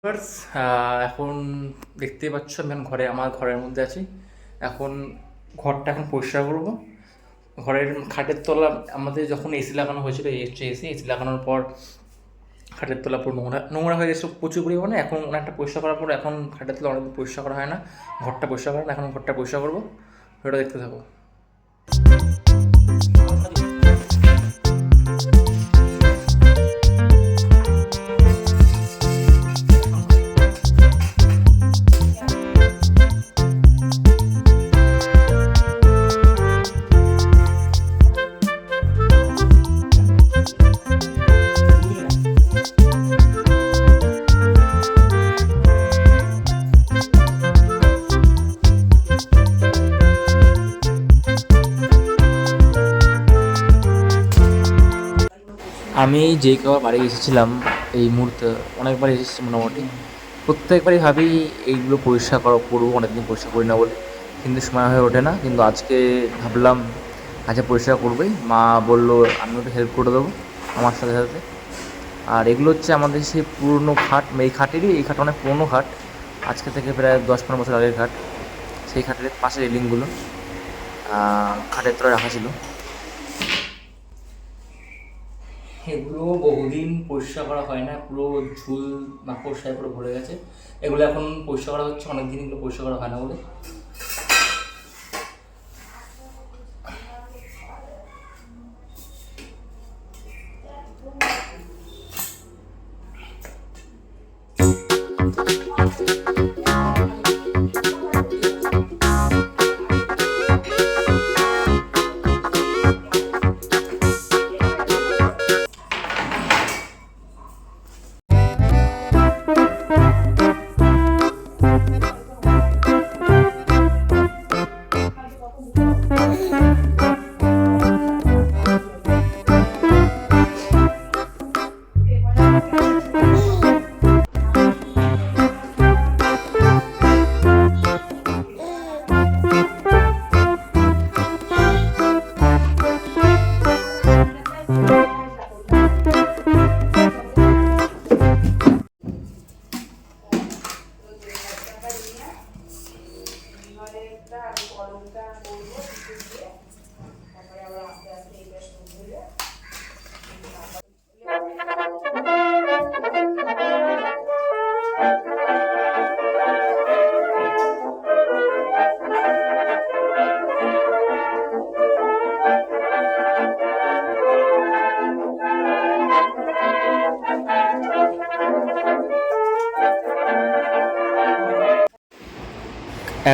Viewers, এখন দেখতেই পাচ্ছ আমি এখন আমার ঘরের মধ্যে আছি। এখন ঘরটা পরিষ্কার করব। ঘরের খাটের তলা আমাদের যখন এসি লাগানো হয়েছিল, এই হচ্ছে এসি লাগানোর পর খাটের তলা পুরো নোংরা নোংরা হয়ে গেছে প্রচুর পরিমাণে। এখন অনেকটা পরিষ্কার করার পর এখন খাটের তলা অনেকদিন পরিষ্কার করা হয় না, ঘরটা পরিষ্কার করা না। এখন ঘরটা পরিষ্কার করবো, ওটা দেখতে থাকো। আমি যেই কবার বাড়ি এসেছিলাম এই মুহূর্তে অনেকবার এসেছি মোটামুটি, প্রত্যেকবারই ভাবি এইগুলো পরিষ্কার করবো, অনেকদিন পরিষ্কার করি না বলে, কিন্তু সময় হয়ে ওঠে না। কিন্তু আজকে ভাবলাম আজকে পরিষ্কার করবোই। মা বললো আমি একটু হেল্প করে দেবো আমার সাথে সাথে। আর এগুলো হচ্ছে আমাদের সেই পুরনো খাট, এই খাট অনেক পুরনো খাট, আজকে থেকে প্রায় 10-15 বছর আগের খাট। সেই খাটের পাশে রেলিংগুলো খাটের তলায় রাখা ছিল। এগুলো বহুদিন পরিষ্কার করা হয় না, পুরো ঝুল মাকড়সায় পুরো ভরে গেছে। এগুলো এখন পরিষ্কার করা হচ্ছে, অনেকদিন এগুলো পরিষ্কার করা হয় না বলে।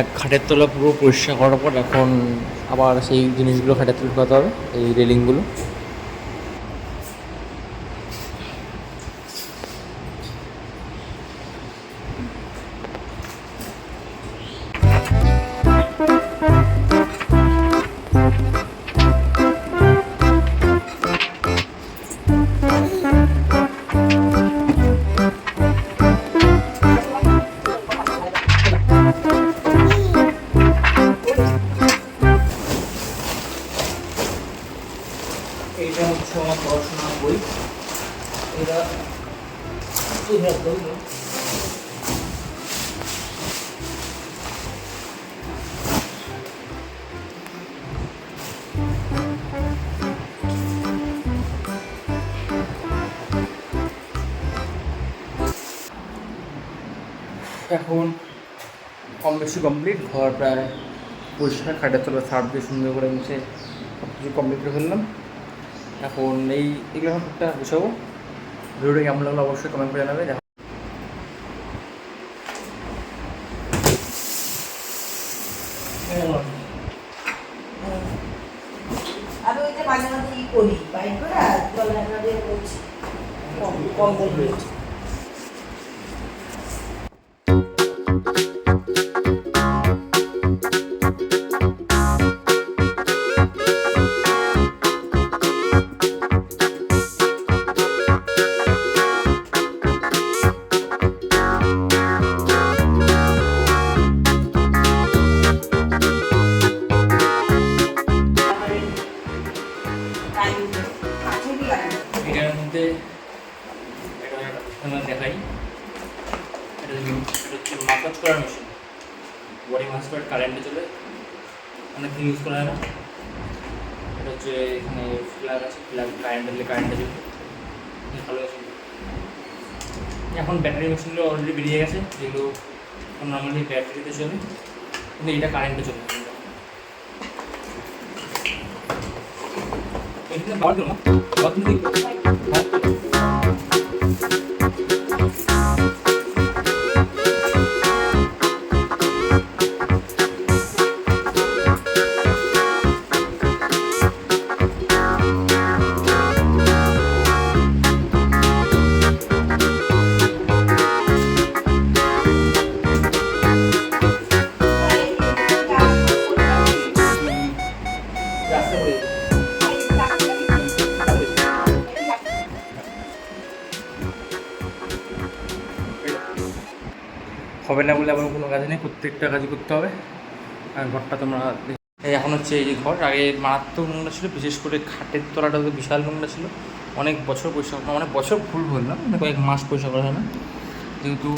এক খাটের তলা পুরো পরিষ্কার করার পর এখন আবার সেই জিনিসগুলো খাটের তলা ঢোকাতে হবে, এই রেলিংগুলো। এইটা হচ্ছে আমার পড়াশোনার বই। এটা এখন কম বেশি কমপ্লিট, ঘর প্রায় পরিষ্কার, খাটের তলা সার্ফ দিয়ে সুন্দর করে মুছে সব কিছু কমপ্লিট করে ফেললাম। এখন এগুলো এখন একটা গুছাবো। ভিডিওটা কেমন লাগলো অবশ্যই কমেন্ট করে জানাবে। আমি ওই যে মাঝে মাঝে করি বাইক করে আর জল ঢাকনা দিয়ে করছি কম বলবো। এটার মধ্যে এটা এটা হচ্ছে মাসাজ করার মেশিন, বডি মাসাজ করার কারেন্টে চলে, অনেক দিন ইউজ করা হয় না। এটা হচ্ছে এখানে প্লাগ আছে, প্লাগ কারেন্টে চলে, কারেন্টে চলে, ভালো মেশিন। এখন ব্যাটারি মেশিনগুলো অলরেডি বেরিয়ে গেছে, যেগুলো নর্মালি ব্যাটারিতে চলে, কিন্তু এটা কারেন্টে চলে। এখানে বাদ দিও না, বাদ দিলে রাস্তা পড়ে হবে না বলে আমার কোনো কাজ নেই, প্রত্যেকটা কাজই করতে হবে। আর ঘরটা তোমরা এই এখন হচ্ছে এই যে ঘর, আগে মারাত্মক নোংরা ছিল, বিশেষ করে খাটের তলাটা তো বিশাল নোংরা ছিল, অনেক বছর পরিষ্কার, মানে বছর ভুল বললাম, মানে কয়েক মাস পরিষ্কার করা হয় না, যেহেতু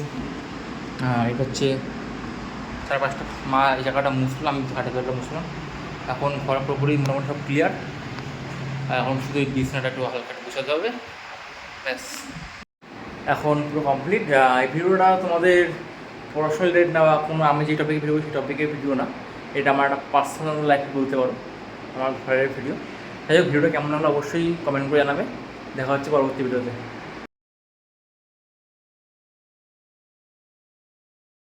এটা হচ্ছে 4-5টা মা এই জায়গাটা মুছলাম, আমি খাটের তলাটা মুছলাম। এখন ঘর পুরোপুরি মোটামুটি সব ক্লিয়ার। এখন শুধু এই বিছনাটা একটু হালকা গুছাতে হবে, ব্যাস। এখন পুরো কমপ্লিট। এই ভিডিওটা তোমাদের পড়াশোনার রিলেটেড না, বা কোনো আমি যে টপিকে ভিডিও সেই টপিকের ভিডিও না, এটা আমার একটা পার্সোনাল লাইফ বলতে পারো, আমার ঘরের ভিডিও। যাই হোক, ভিডিওটা কেমন হলো অবশ্যই কমেন্ট করে জানাবে। দেখা হচ্ছে পরবর্তী ভিডিওতে।